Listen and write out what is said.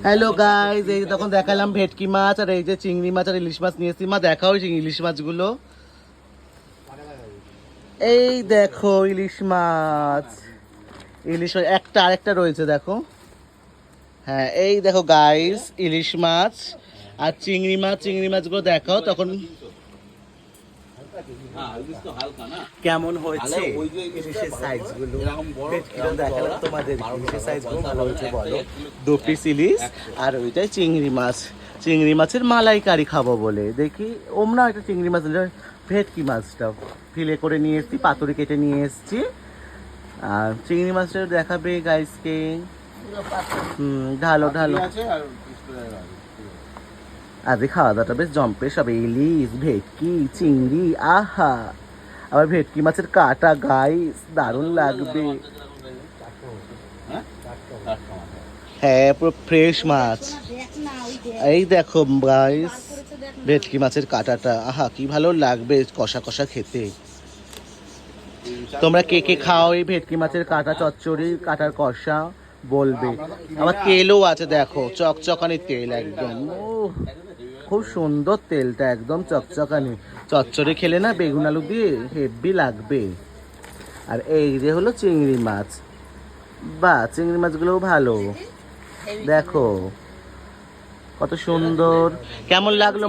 Hello guys, এই তখন দেখালাম ভেটকি মাছ আর এই যে চিংড়ি মাছ আর ইলিশ মাছ নিয়েছি। মা দেখাও ইলিশ মাছগুলো। এই দেখো ইলিশ মাছ, ইলিশ মাছ একটা আরেকটা রয়েছে দেখো। হ্যাঁ এই দেখো গাইস ইলিশ মাছ আর চিংড়ি মাছ। চিংড়ি মাছগুলো দেখাও তখন কেমন হয়েছে ইলিশের সাইজগুলো। দেখালাম তোমাদের ইলিশের সাইজগুলো ভালো হয়েছে বলো। 2 পিস ইলিশ আর ওইটাই চিংড়ি মাছ। চিংড়ি মাছের মালাইকারি খাবো বলে দেখি ওমরা একটা চিংড়ি মাছ ভেটকি মাছটা ফিলে করে নিয়ে এসেছি, পাতুরি কেটে নিয়ে এসেছি। আর চিংড়ি মাছটা দেখাবে গাইসকে। ঢালো ঢালো। আজকে খাওয়া দাওয়াটা বেশ জম্পে, সব ইলিশ ভেটকি চিংড়ি, আহা আবার ভেটকি মাছের কাটা গাইস দারুণ লাগবে। হ্যাঁ পুরো ফ্রেশ মাছ। এই দেখো গাইস ভেটকি মাছের কাটাটা, আহা কি ভালো লাগবে কষা কষা খেতে। তোমরা কে কে খাও এই ভেটকি মাছের কাটা চচ্চড়ি কাটার কষা বলবে। আবার তেলও আছে দেখো, চকচকানি তেল একদম। ও খুব সুন্দর তেলটা, একদম চকচকানি। চচ্চড়ি খেলে না বেগুন আলু দিয়ে হেভি লাগবে। আর এই যে হলো চিংড়ি মাছ, বা চিংড়ি মাছগুলোও ভালো দেখো কত সুন্দর। কেমন লাগলো?